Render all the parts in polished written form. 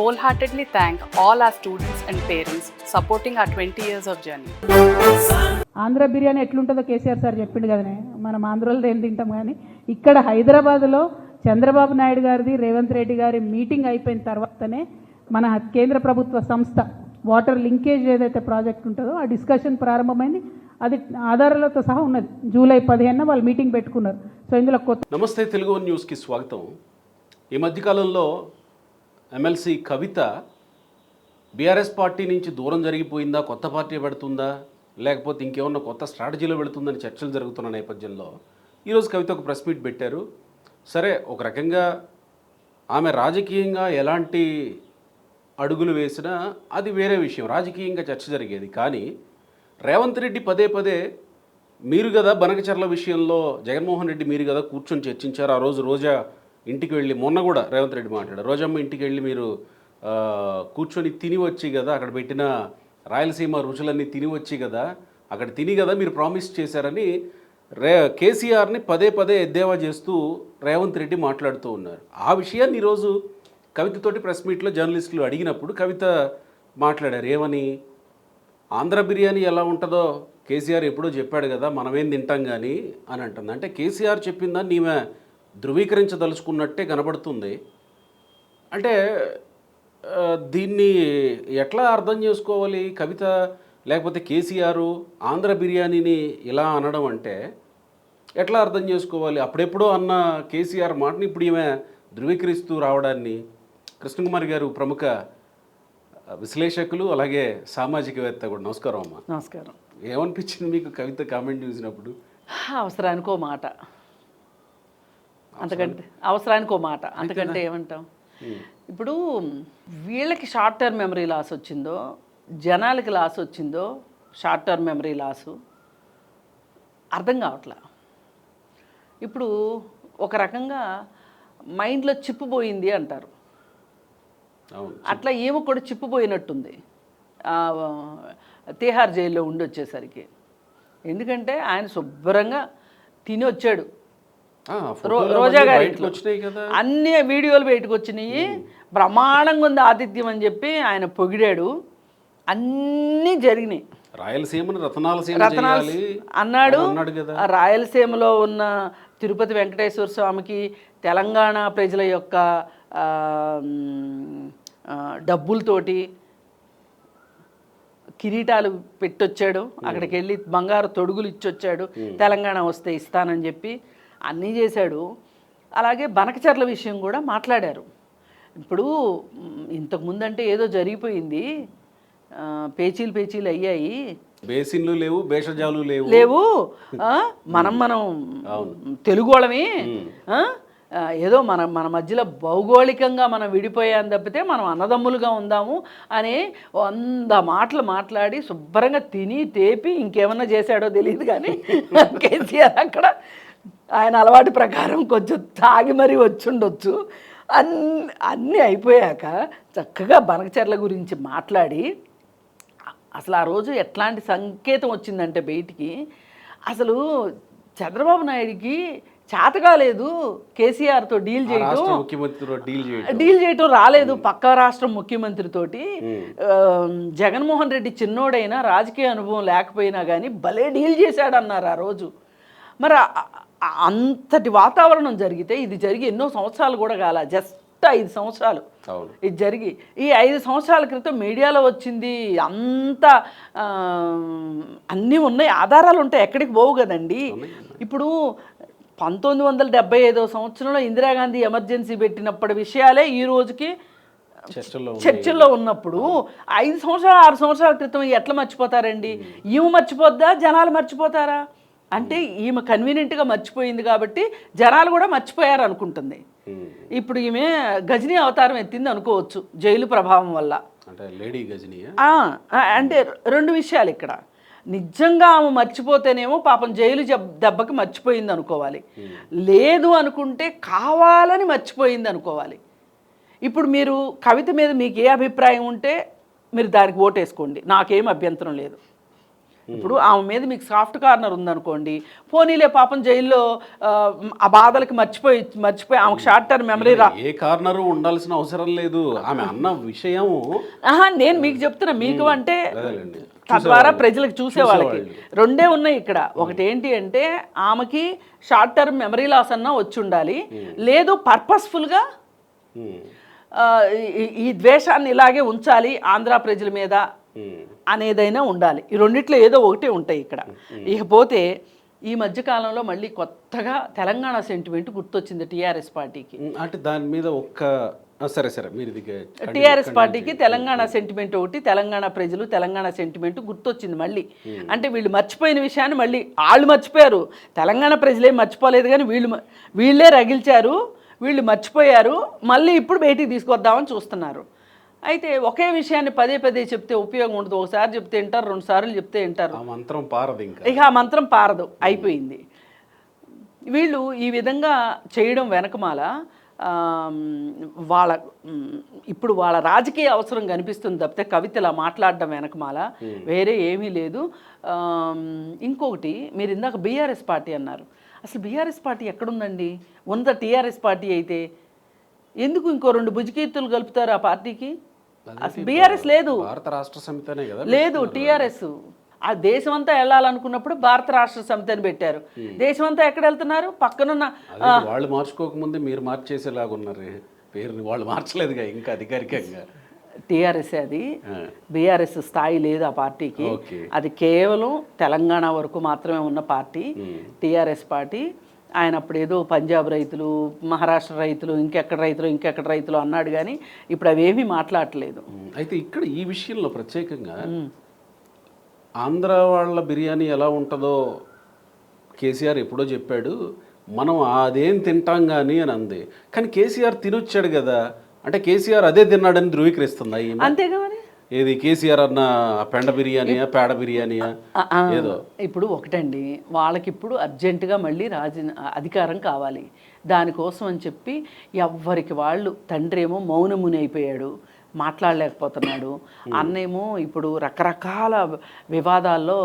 wholeheartedly thank all our students and parents supporting our 20 years of journey. Andhra biryani ఎట్లుంటుందో KCR sir చెప్పిండు కదనే, మనం ఆంధ్రలో ఏం తింటాం. కానీ ఇక్కడ హైదరాబాద్లో చంద్రబాబు నాయుడు గారిది రేవంత్ రెడ్డి గారి మీటింగ్ అయిపోయిన తర్వాతనే మన కేంద్ర ప్రభుత్వ సంస్థ వాటర్ లింకేజ్ ఏదైతే ప్రాజెక్ట్ ఉంటుందో ఆ డిస్కషన్ ప్రారంభమైంది. అది ఆధారాలతో సహా ఉన్నది. జూలై 15న వాళ్ళు మీటింగ్ పెట్టుకున్నారు. సో ఇందులో కొత్త. నమస్తే తెలుగు న్యూస్కి స్వాగతం. ఈ మధ్యకాలంలో ఎమ్మెల్సీ కవిత బీఆర్ఎస్ పార్టీ నుంచి దూరం జరిగిపోయిందా, కొత్త పార్టీ పెడుతుందా, లేకపోతే ఇంకేమన్నా కొత్త స్ట్రాటజీలో పెడుతుందని చర్చలు జరుగుతున్న నేపథ్యంలో ఈరోజు కవిత ఒక ప్రెస్ మీట్ పెట్టారు. సరే, ఒక రకంగా ఆమె రాజకీయంగా ఎలాంటి అడుగులు వేసినా అది వేరే విషయం, రాజకీయంగా చర్చ జరిగేది. కానీ రేవంత్ రెడ్డి పదే పదే మీరు కదా బనకచర్ల విషయంలో జగన్మోహన్ రెడ్డి మీరు కదా కూర్చొని చర్చించారు. ఆ రోజు రోజా ఇంటికి వెళ్ళి, మొన్న కూడా రేవంత్ రెడ్డి మాట్లాడారు, రోజమ్మ ఇంటికి వెళ్ళి మీరు కూర్చొని తిని వచ్చి కదా, అక్కడ పెట్టిన రాయలసీమ రుచులన్నీ తిని వచ్చి కదా, అక్కడ తిని కదా మీరు ప్రామిస్ చేశారని కేసీఆర్ని పదే పదే ఎద్దేవా చేస్తూ రేవంత్ రెడ్డి మాట్లాడుతూ ఉన్నారు. ఆ విషయాన్ని ఈరోజు కవితతోటి ప్రెస్ మీట్లో జర్నలిస్టులు అడిగినప్పుడు కవిత మాట్లాడారు. ఏమని, ఆంధ్ర బిర్యానీ ఎలా ఉంటుందో కేసీఆర్ ఎప్పుడో చెప్పాడు కదా, మనమేం తింటాం కానీ అని అంటుంది. అంటే కేసీఆర్ చెప్పిందని ఈమె ధృవీకరించదలుచుకున్నట్టే కనబడుతుంది. అంటే దీన్ని ఎట్లా అర్థం చేసుకోవాలి కవిత, లేకపోతే కేసీఆర్ ఆంధ్ర బిర్యానీని ఇలా అనడం అంటే ఎట్లా అర్థం చేసుకోవాలి? అప్పుడెప్పుడో అన్న కేసీఆర్ మాటని ఇప్పుడు ఈమె ధృవీకరిస్తూ రావడాన్ని. కృష్ణకుమారి గారు ప్రముఖ విశ్లేషకులు, అలాగే సామాజికవేత్త కూడా. నమస్కారం అమ్మ. నమస్కారం. ఏమనిపించింది మీకు కవిత కామెంట్ చూసినప్పుడు? అవసరానికో మాట, అంతకంటే అవసరానికో మాట, అంతకంటే ఏమంటాం. ఇప్పుడు వీళ్ళకి షార్ట్ టర్మ్ మెమరీ లాస్ వచ్చిందో, జనాలకి లాస్ వచ్చిందో, షార్ట్ టర్మ్ మెమరీ లాసు అర్థం కావట్లా. ఇప్పుడు ఒక రకంగా మైండ్లో చిప్పుపోయింది అంటారు, అట్లా ఏమో కూడా చిప్పుపోయినట్టుంది తిహార్ జైల్లో ఉండి వచ్చేసరికి. ఎందుకంటే ఆయన శుభ్రంగా తిని వచ్చాడు. రోజా గారి అన్ని వీడియోలు బయటకు వచ్చినాయి. బ్రహ్మాండంగా ఉంది ఆతిథ్యం అని చెప్పి ఆయన పొగిడాడు. అన్నీ జరిగినాయి. రతనాలు అన్నాడు. రాయలసీమలో ఉన్న తిరుపతి వెంకటేశ్వర స్వామికి తెలంగాణ ప్రజల యొక్క డబ్బులతోటి కిరీటాలు పెట్టొచ్చాడు. అక్కడికి వెళ్ళి బంగారు తొడుగులు ఇచ్చొచ్చాడు, తెలంగాణ వస్తే ఇస్తానని చెప్పి అన్నీ చేశాడు. అలాగే బనకచర్ల విషయం కూడా మాట్లాడారు. ఇప్పుడు ఇంతకుముందు అంటే ఏదో జరిగిపోయింది, పేచీలు అయ్యాయి, బేసిన్లు లేవు, భేషజాలు లేవు, మనం తెలుగు వాళ్ళమే, ఏదో మన మధ్యలో భౌగోళికంగా మనం విడిపోయాం తప్పితే మనం అన్నదమ్ములుగా ఉందాము అని 100 మాటలు మాట్లాడి శుభ్రంగా తిని తేపి ఇంకేమన్నా చేశాడో తెలియదు. కానీ కేసీఆర్ అక్కడ ఆయన అలవాటు ప్రకారం కొంచెం తాగి మరీ వచ్చుండొచ్చు. అన్నీ అయిపోయాక చక్కగా బనకచర్ల గురించి మాట్లాడి, అసలు ఆ రోజు ఎట్లాంటి సంకేతం వచ్చిందంటే బయటికి, అసలు చంద్రబాబు నాయుడికి చేతకాలేదు కేసీఆర్తో డీల్ చేయటం రాలేదు. పక్క రాష్ట్రం ముఖ్యమంత్రితోటి జగన్మోహన్ రెడ్డి చిన్నోడైనా రాజకీయ అనుభవం లేకపోయినా కానీ భలే డీల్ చేశాడన్నారు ఆ రోజు. మరి అంతటి వాతావరణం జరిగితే, ఇది జరిగి ఎన్నో సంవత్సరాలు కూడా కాల, జస్ట్ 5 సంవత్సరాలు ఇది జరిగి. ఈ 5 సంవత్సరాల క్రితం మీడియాలో వచ్చింది అంతా అన్నీ ఉన్నాయి, ఆధారాలు ఉంటాయి, ఎక్కడికి పోవు కదండి. ఇప్పుడు 1975వ సంవత్సరంలో ఇందిరాగాంధీ ఎమర్జెన్సీ పెట్టినప్పటి విషయాలే ఈ రోజుకి చర్చల్లో ఉన్నప్పుడు 5 సంవత్సరాలు 6 సంవత్సరాల క్రితం ఎట్లా మర్చిపోతారండి? ఈమె మర్చిపోద్దా, జనాలు మర్చిపోతారా? అంటే ఈమె కన్వీనియంట్గా మర్చిపోయింది కాబట్టి జనాలు కూడా మర్చిపోయారు అనుకుంటుంది. ఇప్పుడు ఈమె గజనీ అవతారం ఎత్తింది అనుకోవచ్చు జైలు ప్రభావం వల్ల. అంటే 2 విషయాలు ఇక్కడ. నిజంగా ఆమె మర్చిపోతేనేమో పాపం జైలు దెబ్బకి మర్చిపోయింది అనుకోవాలి, లేదు అనుకుంటే కావాలని మర్చిపోయింది అనుకోవాలి. ఇప్పుడు మీరు కవిత మీద మీకు ఏ అభిప్రాయం ఉంటే మీరు దానికి ఓటేసుకోండి, నాకేం అభ్యంతరం లేదు. ఇప్పుడు ఆమె మీద మీకు సాఫ్ట్ కార్నర్ ఉందనుకోండి, పోనీలే పాపం జైల్లో ఆ బాధలకి మర్చిపోయి ఆమెకు షార్ట్ టర్మ్ మెమరీ ఏ కార్నరు ఉండాల్సిన అవసరం లేదు. ఆమె అన్న విషయం నేను మీకు చెప్తున్నా, మీకు అంటే అదేలేండి. తద్వారా ప్రజలకు చూసే వాళ్ళకి రెండే ఉన్నాయి ఇక్కడ. ఒకటి ఏంటి అంటే ఆమెకి షార్ట్ టర్మ్ మెమరీ లాస్ అన్నా వచ్చి ఉండాలి, లేదు పర్పస్ఫుల్గా ఈ ద్వేషాన్ని ఇలాగే ఉంచాలి ఆంధ్ర ప్రజల మీద అనేదైనా ఉండాలి. ఈ రెండిట్లో ఏదో ఒకటే ఉంటాయి ఇక్కడ. ఇకపోతే ఈ మధ్యకాలంలో మళ్ళీ కొత్తగా తెలంగాణ సెంటిమెంట్ గుర్తొచ్చింది టీఆర్ఎస్ పార్టీకి. అంటే దాని మీద సరే మీరు టీఆర్ఎస్ పార్టీకి తెలంగాణ సెంటిమెంట్ ఒకటి, తెలంగాణ ప్రజలు తెలంగాణ సెంటిమెంట్ గుర్తొచ్చింది మళ్ళీ. అంటే వీళ్ళు మర్చిపోయిన విషయాన్ని మళ్ళీ వాళ్ళు మర్చిపోయారు, తెలంగాణ ప్రజలేం మర్చిపోలేదు, కానీ వీళ్ళే రగిల్చారు, వీళ్ళు మర్చిపోయారు, మళ్ళీ ఇప్పుడు బయటికి తీసుకొద్దామని చూస్తున్నారు. అయితే ఒకే విషయాన్ని పదే పదే చెప్తే ఉపయోగం ఉండదు. ఒకసారి చెప్తే వింటారు, 2 సార్లు చెప్తే వింటారు, మంత్రం పారదు, ఇక ఆ మంత్రం పారదు, అయిపోయింది. వీళ్ళు ఈ విధంగా చేయడం వెనకమాల ఇప్పుడు వాళ్ళ రాజకీయ అవసరం కనిపిస్తుంది తప్పితే కవితలా మాట్లాడడం వెనకమాల వేరే ఏమీ లేదు. ఇంకొకటి, మీరు ఇందాక బీఆర్ఎస్ పార్టీ అన్నారు. అసలు బీఆర్ఎస్ పార్టీ ఎక్కడుందండి? ఉందా టీఆర్ఎస్ పార్టీ అయితే ఎందుకు ఇంకో 2 భుజకీర్తులు కలుపుతారు ఆ పార్టీకి? అసలు బీఆర్ఎస్ లేదు, భారత రాష్ట్ర సమితినే కదా లేదు టీఆర్ఎస్. ఆ దేశం అంతా వెళ్ళాలనుకున్నప్పుడు భారత రాష్ట్ర సమితి అని పెట్టారు. దేశం అంతా ఎక్కడ వెళ్తున్నారు? పక్కనున్న వాళ్ళు మార్చుకోకముందే మీరు మార్చేసేలాగా ఉన్నారు. పేరుని వాళ్ళు మార్చలేదుగా ఇంకా అధికారికంగా. టీఆర్ఎస్ అది, బీఆర్ఎస్ స్థాయి లేదు ఆ పార్టీకి. అది కేవలం తెలంగాణ వరకు మాత్రమే ఉన్న పార్టీ టీఆర్ఎస్ పార్టీ. ఆయన అప్పుడు ఏదో పంజాబ్ రైతులు, మహారాష్ట్ర రైతులు, ఇంకెక్కడ రైతులు అన్నాడు, కానీ ఇప్పుడు అవేమీ మాట్లాడట్లేదు. అయితే ఇక్కడ ఈ విషయంలో ప్రత్యేకంగా ఆంధ్ర వాళ్ళ బిర్యానీ ఎలా ఉంటుందో కేసీఆర్ ఎప్పుడో చెప్పాడు, మనం అదేం తింటాం కానీ అని అంది. కానీ కేసీఆర్ తినొచ్చాడు కదా, అంటే కేసీఆర్ అదే తిన్నాడని ధృవీకరిస్తుందా? అంతేగా మరి. ఏది కేసీఆర్ అన్న పెండ బిర్యానీయా పేడ బిర్యానీయా ఏదో. ఇప్పుడు ఒకటండి, వాళ్ళకి ఇప్పుడు అర్జెంటుగా మళ్ళీ అధికారం కావాలి. దానికోసం అని చెప్పి ఎవ్వరికి వాళ్ళు, తండ్రి ఏమో మౌనముని అయిపోయాడు, మాట్లాడలేకపోతున్నాడు, అన్నేమో ఇప్పుడు రకరకాల వివాదాల్లో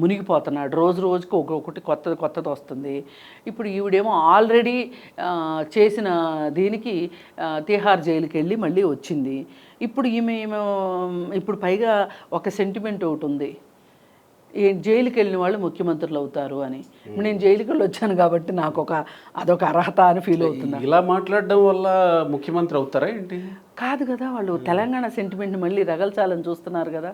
మునిగిపోతున్నాడు, రోజు రోజుకు ఒక్కొక్కటి కొత్తది వస్తుంది. ఇప్పుడు ఈవిడేమో ఆల్రెడీ చేసిన దీనికి తిహార్ జైలుకి వెళ్ళి మళ్ళీ వచ్చింది. ఇప్పుడు ఇప్పుడు పైగా ఒక సెంటిమెంట్ ఒకటి ఉంది, జైలుకి వెళ్ళిన వాళ్ళు ముఖ్యమంత్రులు అవుతారు అని. నేను జైలుకి వెళ్ళి వచ్చాను కాబట్టి నాకు అదొక అర్హత అని ఫీల్ అవుతున్నా. ఇలా మాట్లాడడం వల్ల ముఖ్యమంత్రి అవుతారా ఏంటి? కాదు కదా, వాళ్ళు తెలంగాణ సెంటిమెంట్ని మళ్ళీ రగల్చాలని చూస్తున్నారు కదా,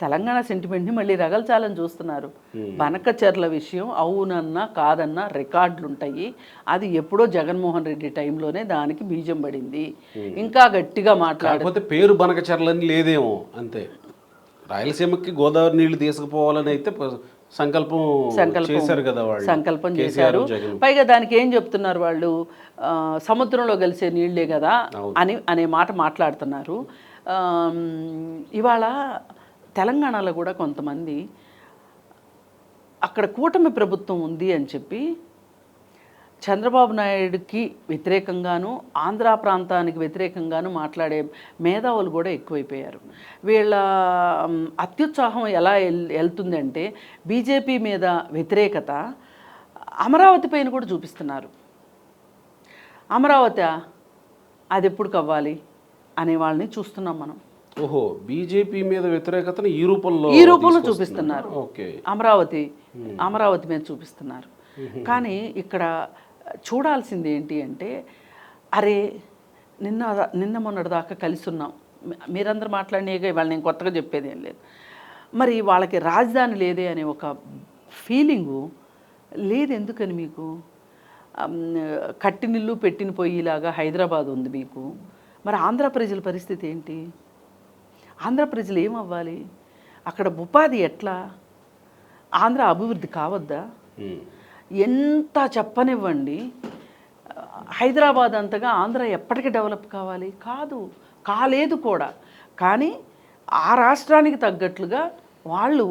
తెలంగాణ సెంటిమెంట్ని మళ్ళీ రగల్చాలని చూస్తున్నారు. బనకచర్ల విషయం అవునన్నా కాదన్నా రికార్డులు ఉంటాయి. అది ఎప్పుడో జగన్మోహన్ రెడ్డి టైంలోనే దానికి బీజం పడింది. ఇంకా గట్టిగా మాట్లాడితే పేరు బనకచర్లని లేదేమో అంతే. రాయలసీమకి గోదావరి నీళ్లు తీసుకుపోవాలని అయితే సంకల్పం చేశారు కదా వాళ్ళు, సంకల్పం చేశారు. పైగా దానికి ఏం చెప్తున్నారు వాళ్ళు, సముద్రంలో కలిసే నీళ్లే కదా అనే మాట మాట్లాడుతున్నారు. ఇవాళ తెలంగాణలో కూడా కొంతమంది అక్కడ కూటమి ప్రభుత్వం ఉంది అని చెప్పి చంద్రబాబు నాయుడుకి వ్యతిరేకంగాను ఆంధ్ర ప్రాంతానికి వ్యతిరేకంగాను మాట్లాడే మేధావులు కూడా ఎక్కువైపోయారు. వీళ్ళ అత్యుత్సాహం ఎలా వెళ్తుందంటే బీజేపీ మీద వ్యతిరేకత అమరావతి పైన కూడా చూపిస్తున్నారు. అమరావతి అది ఎప్పుడు కవ్వాలి అనే వాళ్ళని చూస్తున్నాం మనం. ఓహో, బీజేపీ మీద వ్యతిరేకతను ఈ రూపంలో చూపిస్తున్నారు. అమరావతి మీద చూపిస్తున్నారు. కానీ ఇక్కడ చూడాల్సింది ఏంటి అంటే, అరే నిన్న మొన్నటి దాకా కలిసి ఉన్నాం, మీరందరూ మాట్లాడినాక ఇవాళ నేను కొత్తగా చెప్పేది ఏం లేదు. మరి వాళ్ళకి రాజధాని లేదే అనే ఒక ఫీలింగు లేదు. ఎందుకని మీకు కట్టినిల్లు పెట్టిన పొయ్యిలాగా హైదరాబాద్ ఉంది మీకు. మరి ఆంధ్ర ప్రజల పరిస్థితి ఏంటి? ఆంధ్ర ప్రజలు ఏమవ్వాలి? అక్కడ ఉపాధి ఎట్లా? ఆంధ్ర అభివృద్ధి కావద్దా? ఎంత చెప్పనివ్వండి, హైదరాబాద్ అంతగా ఆంధ్ర ఎప్పటికీ డెవలప్ కావాలి? కాలేదు కూడా. కానీ ఆ రాష్ట్రానికి తగ్గట్లుగా వాళ్ళు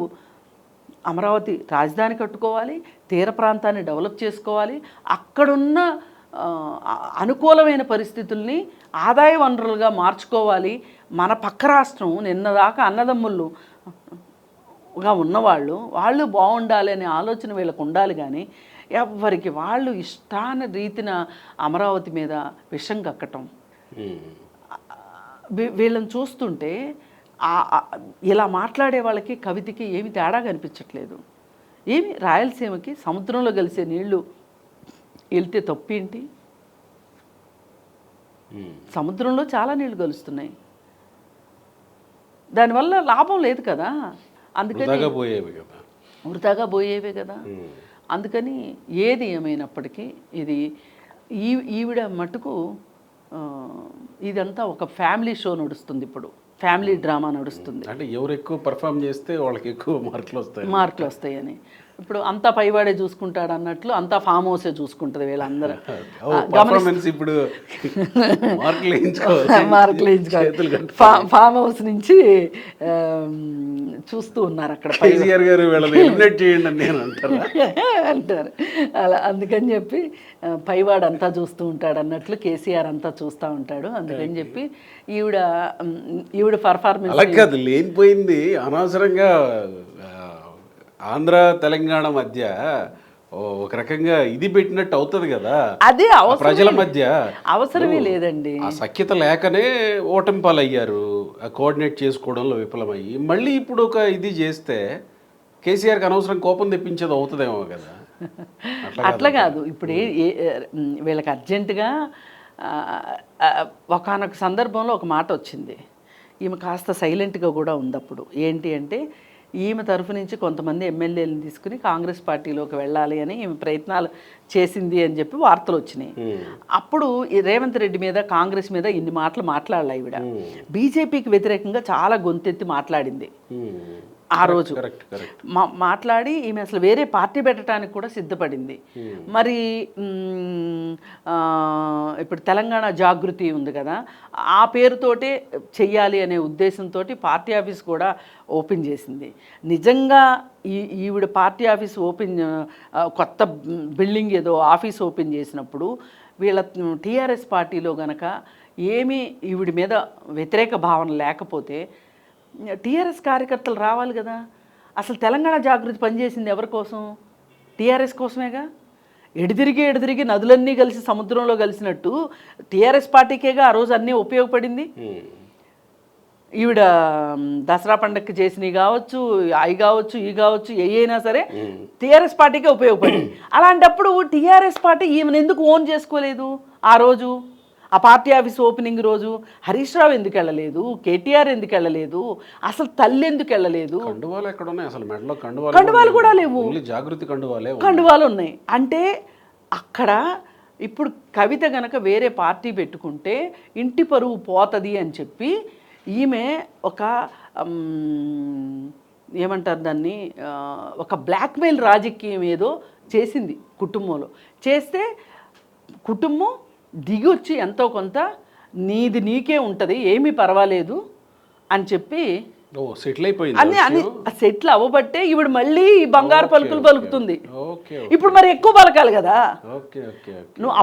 అమరావతి రాజధాని కట్టుకోవాలి, తీర ప్రాంతాన్ని డెవలప్ చేసుకోవాలి, అక్కడున్న అనుకూలమైన పరిస్థితుల్ని ఆదాయ వనరులుగా మార్చుకోవాలి. మన పక్క రాష్ట్రం నిన్నదాకా అన్నదమ్ముళ్ళు ఉన్నవాళ్ళు వాళ్ళు బాగుండాలి అనే ఆలోచన వీళ్ళకు ఉండాలి. కానీ ఎవరికి వాళ్ళు ఇష్టాన రీతిన అమరావతి మీద విషం కక్కటం, వీళ్ళని చూస్తుంటే ఇలా మాట్లాడే వాళ్ళకి కవితకి ఏమి తేడా కనిపించట్లేదు. ఏమి రాయలసీమకి సముద్రంలో కలిసే నీళ్లు వెళ్తే తప్పేంటి? సముద్రంలో చాలా నీళ్లు కలుస్తున్నాయి, దానివల్ల లాభం లేదు కదా. అందుకని వృధాగా పోయేవే కదా. అందుకని ఏది ఏమైనప్పటికీ ఇది ఈవిడ మటుకు ఇదంతా ఒక ఫ్యామిలీ షో నడుస్తుంది, ఇప్పుడు ఫ్యామిలీ డ్రామా నడుస్తుంది. అంటే ఎవరు ఎక్కువ పర్ఫామ్ చేస్తే వాళ్ళకి ఎక్కువ మార్కులు వస్తాయని. ఇప్పుడు అంతా పైవాడే చూసుకుంటాడు అన్నట్లు అంతా ఫామ్ హౌసే చూసుకుంటుంది వీళ్ళందరూ. ఇప్పుడు మార్కులు ఫామ్ హౌస్ నుంచి చూస్తూ ఉన్నారు అక్కడ అంటారు అలా. అందుకని చెప్పి పైవాడు అంతా చూస్తూ ఉంటాడు అన్నట్లు కేసీఆర్ అంతా చూస్తూ ఉంటాడు. అందుకని చెప్పి ఈవిడ పర్ఫార్మెన్స్ అలా కాదు, లేనిపోయింది అనవసరంగా ఆంధ్ర తెలంగాణ మధ్య ఒక రకంగా ఇది పెట్టినట్టు అవుతుంది కదా. అదే ప్రజల మధ్య అవసరమే లేదండి. ఆ సఖ్యత లేకనే ఓటమి పాలయ్యారు, కోఆర్డినేట్ చేసుకోవడంలో విఫలమయ్యి. మళ్ళీ ఇప్పుడు ఒక ఇది చేస్తే కేసీఆర్కి అనవసరం కోపం తెప్పించేది అవుతుందేమో కదా. అట్లా కాదు. ఇప్పుడు వీళ్ళకి అర్జెంటుగా ఒకానొక సందర్భంలో ఒక మాట వచ్చింది. ఈమె కాస్త సైలెంట్గా కూడా ఉంది అప్పుడు. ఏంటి అంటే ఈమె తరఫు నుంచి కొంతమంది ఎమ్మెల్యేలను తీసుకుని కాంగ్రెస్ పార్టీలోకి వెళ్ళాలి అని ఈమె ప్రయత్నాలు చేసింది అని చెప్పి వార్తలు వచ్చినాయి. అప్పుడు ఈ రేవంత్ రెడ్డి మీద కాంగ్రెస్ మీద ఇన్ని మాటలు మాట్లాడాలి. ఈవిడ బీజేపీకి వ్యతిరేకంగా చాలా గొంతెత్తి మాట్లాడింది ఆ రోజు. మాట్లాడి ఈమె అసలు వేరే పార్టీ పెట్టడానికి కూడా సిద్ధపడింది. మరి ఇప్పుడు తెలంగాణ జాగృతి ఉంది కదా, ఆ పేరుతోటే చెయ్యాలి అనే ఉద్దేశంతో పార్టీ ఆఫీస్ కూడా ఓపెన్ చేసింది. నిజంగా ఈవిడ పార్టీ ఆఫీస్ కొత్త బిల్డింగ్ ఏదో ఆఫీస్ ఓపెన్ చేసినప్పుడు వీళ్ళ టీఆర్ఎస్ పార్టీలో గనక ఏమీ ఈవిడ మీద వ్యతిరేక భావన లేకపోతే టీఆర్ఎస్ కార్యకర్తలు రావాలి కదా. అసలు తెలంగాణ జాగృతి పనిచేసింది ఎవరి కోసం? టీఆర్ఎస్ కోసమేగా. ఎడిదిరిగి నదులన్నీ కలిసి సముద్రంలో కలిసినట్టు టీఆర్ఎస్ పార్టీకేగా ఆ రోజు అన్నీ ఉపయోగపడింది. ఈవిడ దసరా పండగకి చేసినవి కావచ్చు, అవి కావచ్చు, ఈ కావచ్చు, ఏ అయినా సరే టీఆర్ఎస్ పార్టీకే ఉపయోగపడింది. అలాంటప్పుడు టీఆర్ఎస్ పార్టీ ఈమెను ఎందుకు ఓన్ చేసుకోలేదు? ఆ రోజు ఆ పార్టీ ఆఫీస్ ఓపెనింగ్ రోజు హరీష్ రావు ఎందుకు వెళ్ళలేదు? కేటీఆర్ ఎందుకు వెళ్ళలేదు? అసలు తల్లి ఎందుకు వెళ్ళలేదు? కండువాలు కూడా లేవు, కండువాలు ఉన్నాయి. అంటే అక్కడ ఇప్పుడు కవిత గనక వేరే పార్టీ పెట్టుకుంటే ఇంటి పరువు పోతుంది అని చెప్పి ఈమె ఒక ఏమంటారు దాన్ని, ఒక బ్లాక్మెయిల్ రాజకీయం ఏదో చేసింది కుటుంబంలో. చేస్తే కుటుంబం దిగి వచ్చి ఎంతో కొంత నీది నీకే ఉంటుంది, ఏమీ పర్వాలేదు అని చెప్పి అన్ని సెటిల్ అవ్వబట్టే ఈవిడ మళ్ళీ బంగారు పలుకులు పలుకుతుంది. ఇప్పుడు మరి ఎక్కువ పలకాలి కదా. నువ్వు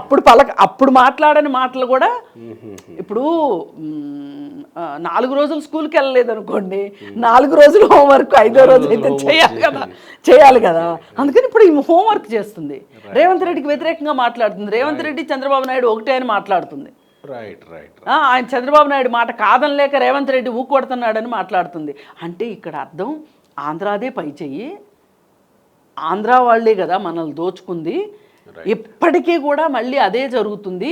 అప్పుడు మాట్లాడని మాటలు కూడా ఇప్పుడు 4 రోజులు స్కూల్కి వెళ్ళలేదు అనుకోండి, 4 రోజులు హోంవర్క్, 5వ రోజు అయితే చేయాలి కదా. అందుకని ఇప్పుడు ఈమె హోంవర్క్ చేస్తుంది. రేవంత్ రెడ్డికి వ్యతిరేకంగా మాట్లాడుతుంది. రేవంత్ రెడ్డి చంద్రబాబు నాయుడు ఒకటే అని మాట్లాడుతుంది. ఆయన చంద్రబాబు నాయుడు మాట కాదనలేక రేవంత్ రెడ్డి ఊకొడుతున్నాడని మాట్లాడుతుంది. అంటే ఇక్కడ అర్థం ఆంధ్రాదే పై చెయ్యి, ఆంధ్ర వాళ్ళే కదా మనల్ని దోచుకుంది, ఇప్పటికీ కూడా మళ్ళీ అదే జరుగుతుంది,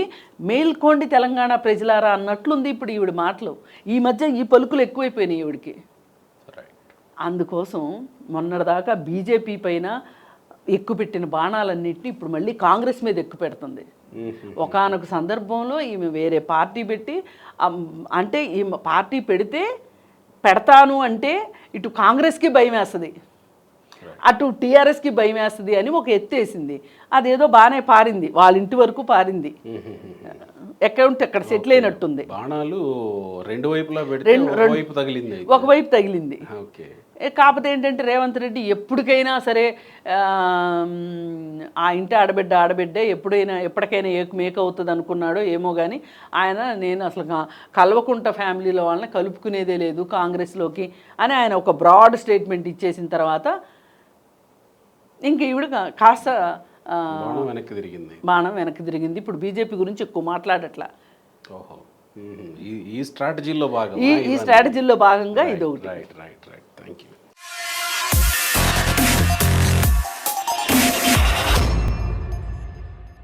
మేల్కోండి తెలంగాణ ప్రజలారా అన్నట్లుంది ఇప్పుడు ఈవిడ మాటలు. ఈ మధ్య ఈ పలుకులు ఎక్కువైపోయినాయి ఈవిడికి. అందుకోసం మొన్నటిదాకా బీజేపీ పైన ఎక్కుపెట్టిన బాణాలన్నింటినీ ఇప్పుడు మళ్ళీ కాంగ్రెస్ మీద ఎక్కుపెడుతుంది. ఒకానొక సందర్భంలో ఈమె వేరే పార్టీ పెట్టి, అంటే ఈమె పార్టీ పెడతాను అంటే ఇటు కాంగ్రెస్కి భయం వేస్తుంది, అటు టీఆర్ఎస్కి భయం వేస్తుంది అని ఒక ఎత్తేసింది. అదేదో బాగానే పారింది, వాళ్ళ ఇంటి వరకు పారింది. ఎక్కడ ఉంటే అక్కడ సెటిల్ అయినట్టుంది. ఒకవైపు తగిలింది. కాకపోతే ఏంటంటే రేవంత్ రెడ్డి ఎప్పటికైనా సరే ఆ ఇంటి ఆడబిడ్డే ఎప్పటికైనా మేక్ అవుతుంది అనుకున్నాడో ఏమో కానీ ఆయన నేను అసలు కల్వకుంట ఫ్యామిలీలో వాళ్ళని కలుపుకునేదే లేదు కాంగ్రెస్లోకి అని ఆయన ఒక బ్రాడ్ స్టేట్మెంట్ ఇచ్చేసిన తర్వాత ఇంక ఈవిడ కాస్త బాణం వెనక్కి తిరిగింది. ఇప్పుడు బీజేపీ గురించి ఎక్కువ మాట్లాడట్లా. ఓహో, ఈ స్ట్రాటజీలో భాగంగా ఈ స్ట్రాటజీలో భాగంగా ఇది ఒకటి. Right right right thank you.